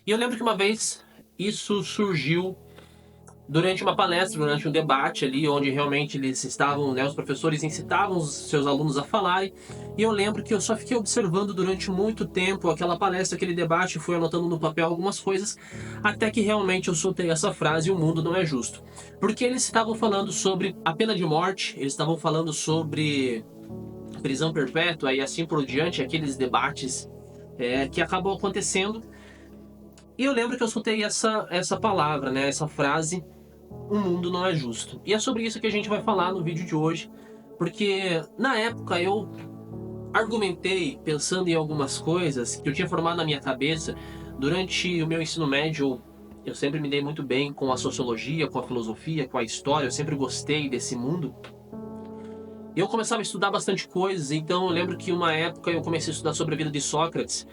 E eu lembro que uma vez isso surgiu durante uma palestra, durante um debate ali, onde realmente eles estavam, né, os professores incitavam os seus alunos a falarem, e eu lembro que eu só fiquei observando durante muito tempo aquela palestra, aquele debate, fui anotando no papel algumas coisas, até que realmente eu soltei essa frase: o mundo não é justo. Porque eles estavam falando sobre a pena de morte, eles estavam falando sobre prisão perpétua e assim por diante, aqueles debates que acabam acontecendo. E eu lembro que eu escutei essa palavra, né, essa frase: o mundo não é justo. E é sobre isso que a gente vai falar no vídeo de hoje, porque na época eu argumentei pensando em algumas coisas que eu tinha formado na minha cabeça. Durante o meu ensino médio, eu sempre me dei muito bem com a sociologia, com a filosofia, com a história, eu sempre gostei desse mundo. E eu começava a estudar bastante coisas, então eu lembro que uma época eu comecei a estudar sobre a vida de Sócrates,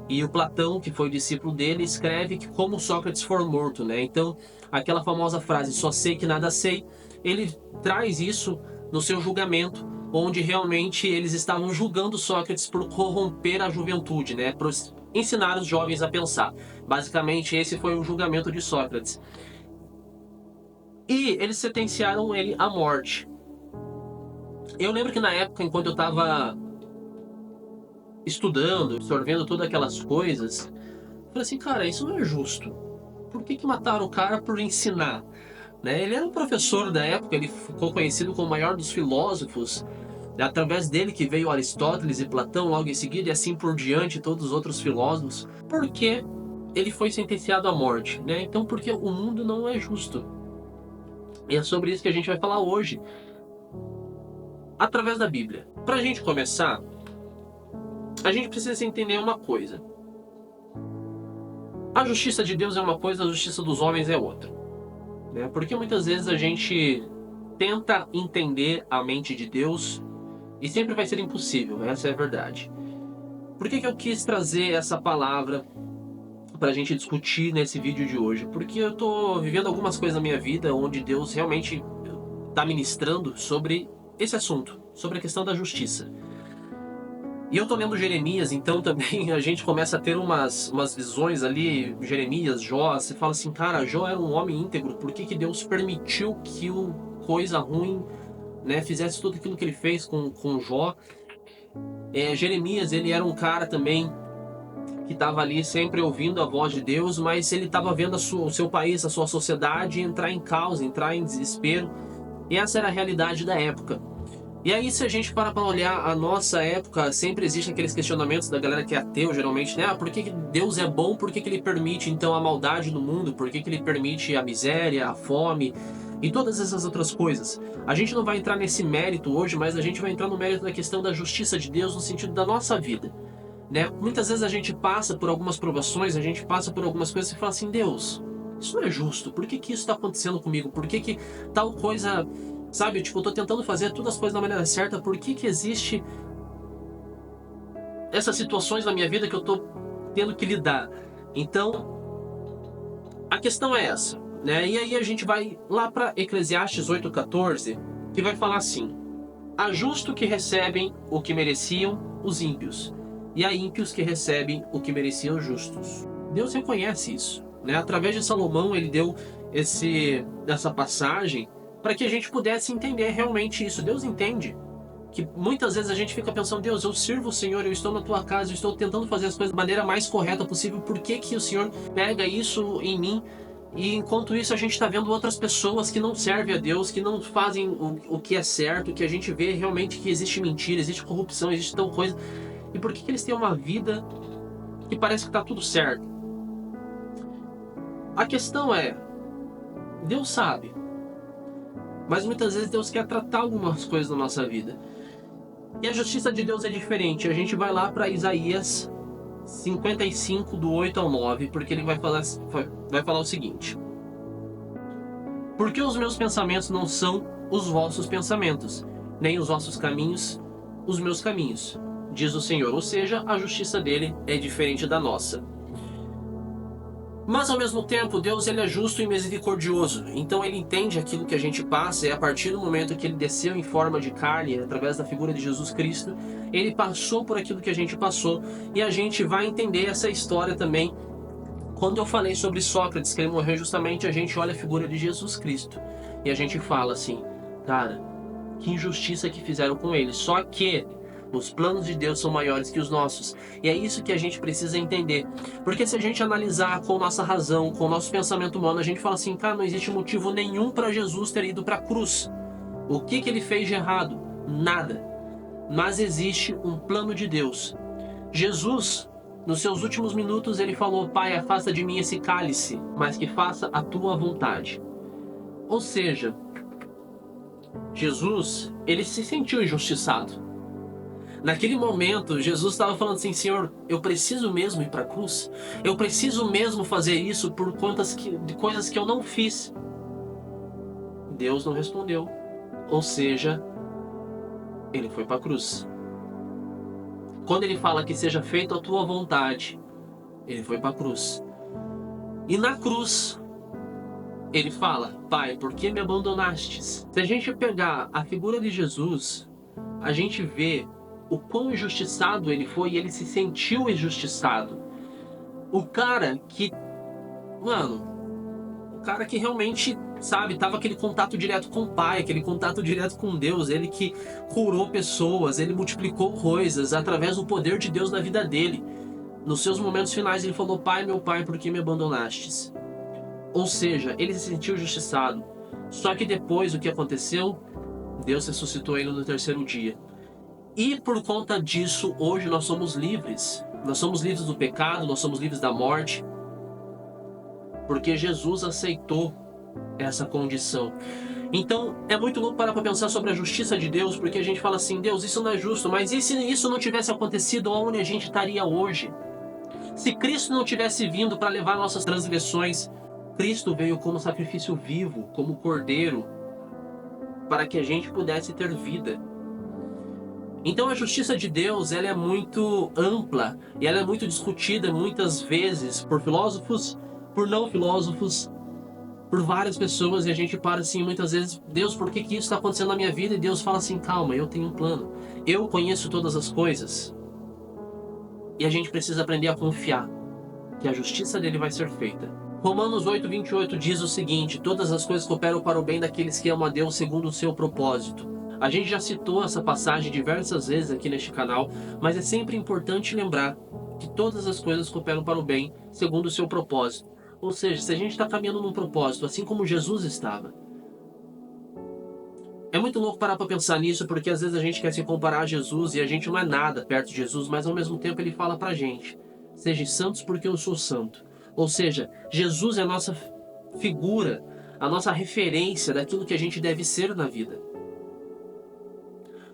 e o Platão, que foi o discípulo dele, escreve que como Sócrates for morto, né? Então, aquela famosa frase, só sei que nada sei, ele traz isso no seu julgamento, onde realmente eles estavam julgando Sócrates por corromper a juventude, né? Por ensinar os jovens a pensar. Basicamente, esse foi o julgamento de Sócrates. E eles sentenciaram ele à morte. Eu lembro que na época, enquanto eu estava estudando, absorvendo todas aquelas coisas, eu falei assim, cara, isso não é justo. Por que mataram o cara por ensinar? Né? Ele era um professor da época, ele ficou conhecido como o maior dos filósofos. É através dele que veio Aristóteles e Platão logo em seguida, e assim por diante, todos os outros filósofos. Por que ele foi sentenciado à morte? Né? Então, porque o mundo não é justo. E é sobre isso que a gente vai falar hoje, através da Bíblia. Para a gente começar, a gente precisa entender uma coisa. A justiça de Deus é uma coisa, a justiça dos homens é outra. Né? Porque muitas vezes a gente tenta entender a mente de Deus e sempre vai ser impossível, essa é a verdade. Por que eu quis trazer essa palavra para a gente discutir nesse vídeo de hoje? Porque eu estou vivendo algumas coisas na minha vida onde Deus realmente está ministrando sobre esse assunto, sobre a questão da justiça. E eu tô lendo Jeremias, então também a gente começa a ter umas visões ali, Jeremias, Jó, você fala assim, cara, Jó era um homem íntegro, por que Deus permitiu que o coisa ruim, né, fizesse tudo aquilo que ele fez com Jó? Jeremias, ele era um cara também que estava ali sempre ouvindo a voz de Deus, mas ele estava vendo o seu país, a sua sociedade entrar em caos, entrar em desespero, e essa era a realidade da época. E aí, se a gente para olhar a nossa época, sempre existem aqueles questionamentos da galera que é ateu, geralmente, né? Por que Deus é bom? Por que ele permite, então, a maldade no mundo? Por que ele permite a miséria, a fome e todas essas outras coisas? A gente não vai entrar nesse mérito hoje, mas a gente vai entrar no mérito da questão da justiça de Deus no sentido da nossa vida, né? Muitas vezes a gente passa por algumas provações, a gente passa por algumas coisas e fala assim, Deus, isso não é justo. Por que isso está acontecendo comigo? Por que tal coisa... Sabe, tipo, eu tô tentando fazer todas as coisas da maneira certa, por que existe essas situações na minha vida que eu tô tendo que lidar? Então, a questão é essa, né? E aí a gente vai lá para Eclesiastes 8,14, que vai falar assim, há justo que recebem o que mereciam os ímpios, e há ímpios que recebem o que mereciam os justos. Deus reconhece isso, né? Através de Salomão, ele deu essa passagem para que a gente pudesse entender realmente isso. Deus entende que muitas vezes a gente fica pensando, Deus, eu sirvo o Senhor, eu estou na tua casa, eu estou tentando fazer as coisas da maneira mais correta possível, por que o Senhor pega isso em mim? E enquanto isso a gente está vendo outras pessoas que não servem a Deus, que não fazem o que é certo, que a gente vê realmente que existe mentira, existe corrupção, existe tal coisa. E por que eles têm uma vida que parece que está tudo certo? A questão é, Deus sabe, mas muitas vezes Deus quer tratar algumas coisas na nossa vida. E a justiça de Deus é diferente. A gente vai lá para Isaías 55, do 8 ao 9, porque ele vai falar o seguinte. Porque os meus pensamentos não são os vossos pensamentos, nem os vossos caminhos os meus caminhos, diz o Senhor. Ou seja, a justiça dele é diferente da nossa. Mas ao mesmo tempo, Deus ele é justo e misericordioso, então ele entende aquilo que a gente passa, e a partir do momento que ele desceu em forma de carne, através da figura de Jesus Cristo, ele passou por aquilo que a gente passou, e a gente vai entender essa história também Quando eu falei sobre Sócrates, que ele morreu justamente, a gente olha a figura de Jesus Cristo. E a gente fala assim, cara, que injustiça que fizeram com ele. Só que os planos de Deus são maiores que os nossos. E é isso que a gente precisa entender. Porque se a gente analisar com nossa razão, com o nosso pensamento humano, a gente fala assim, cara, não existe motivo nenhum para Jesus ter ido para a cruz. O que ele fez de errado? Nada. Mas existe um plano de Deus. Jesus, nos seus últimos minutos, ele falou, Pai, afasta de mim esse cálice, mas que faça a tua vontade. Ou seja, Jesus, ele se sentiu injustiçado. Naquele momento, Jesus estava falando assim, Senhor, eu preciso mesmo ir para a cruz? Eu preciso mesmo fazer isso por conta de coisas que eu não fiz? Deus não respondeu. Ou seja, ele foi para a cruz. Quando ele fala que seja feita a tua vontade, ele foi para a cruz. E na cruz, ele fala, Pai, por que me abandonastes? Se a gente pegar a figura de Jesus, a gente vê o quão injustiçado ele foi e ele se sentiu injustiçado. O cara que, o cara que realmente, sabe, tava aquele contato direto com o Pai, aquele contato direto com Deus, ele que curou pessoas, ele multiplicou coisas através do poder de Deus na vida dele. Nos seus momentos finais ele falou, Pai, meu Pai, por que me abandonastes? Ou seja, ele se sentiu injustiçado. Só que depois o que aconteceu? Deus ressuscitou ele no terceiro dia. E por conta disso, hoje nós somos livres. Nós somos livres do pecado, nós somos livres da morte. Porque Jesus aceitou essa condição. Então, é muito louco parar para pensar sobre a justiça de Deus, porque a gente fala assim, Deus, isso não é justo, mas e se isso não tivesse acontecido, onde a gente estaria hoje? Se Cristo não tivesse vindo para levar nossas transgressões, Cristo veio como sacrifício vivo, como cordeiro, para que a gente pudesse ter vida. Então a justiça de Deus, ela é muito ampla e ela é muito discutida muitas vezes por filósofos, por não filósofos, por várias pessoas, e a gente para assim muitas vezes, Deus, por que isso está acontecendo na minha vida? E Deus fala assim, calma, eu tenho um plano, eu conheço todas as coisas. E a gente precisa aprender a confiar que a justiça dele vai ser feita. Romanos 8:28 diz o seguinte, todas as coisas cooperam para o bem daqueles que amam a Deus segundo o seu propósito. A gente já citou essa passagem diversas vezes aqui neste canal, mas é sempre importante lembrar que todas as coisas cooperam para o bem segundo o seu propósito. Ou seja, se a gente está caminhando num propósito, assim como Jesus estava. É muito louco parar para pensar nisso, porque às vezes a gente quer se comparar a Jesus e a gente não é nada perto de Jesus, mas ao mesmo tempo ele fala pra gente, sejam santos porque eu sou santo. Ou seja, Jesus é a nossa figura, a nossa referência daquilo que a gente deve ser na vida.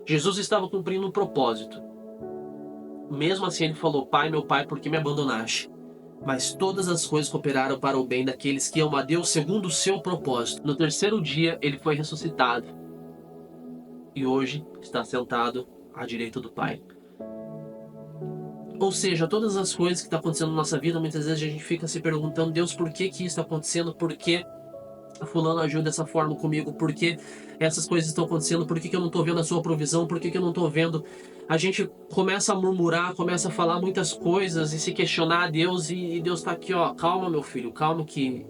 Jesus estava cumprindo um propósito. Mesmo assim ele falou, Pai, meu Pai, por que me abandonaste? Mas todas as coisas cooperaram para o bem daqueles que amam a Deus segundo o seu propósito. No terceiro dia ele foi ressuscitado. E hoje está sentado à direita do Pai. Ou seja, todas as coisas que estão acontecendo na nossa vida, muitas vezes a gente fica se perguntando, Deus, por que isso está acontecendo? Por que fulano agiu dessa forma comigo? Por que essas coisas estão acontecendo? Por que eu não estou vendo a sua provisão? Por que eu não estou vendo? A gente começa a murmurar, começa a falar muitas coisas e se questionar a Deus, e Deus está aqui, ó, calma meu filho, calma que,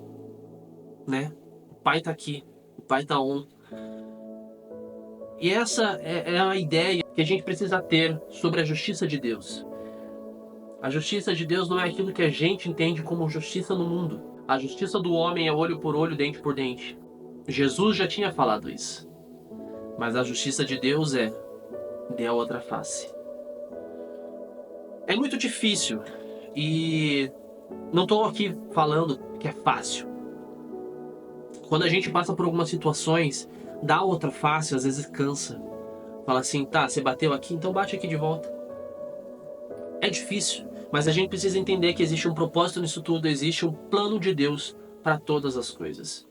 né, o Pai está aqui, o Pai está on. E essa é a ideia que a gente precisa ter sobre a justiça de Deus. A justiça de Deus não é aquilo que a gente entende como justiça no mundo. A justiça do homem é olho por olho, dente por dente. Jesus já tinha falado isso. Mas a justiça de Deus é dê a outra face. É muito difícil e não estou aqui falando que é fácil. Quando a gente passa por algumas situações, dar a outra face às vezes cansa. Fala assim, tá, você bateu aqui, então bate aqui de volta. É difícil, mas a gente precisa entender que existe um propósito nisso tudo, existe um plano de Deus para todas as coisas.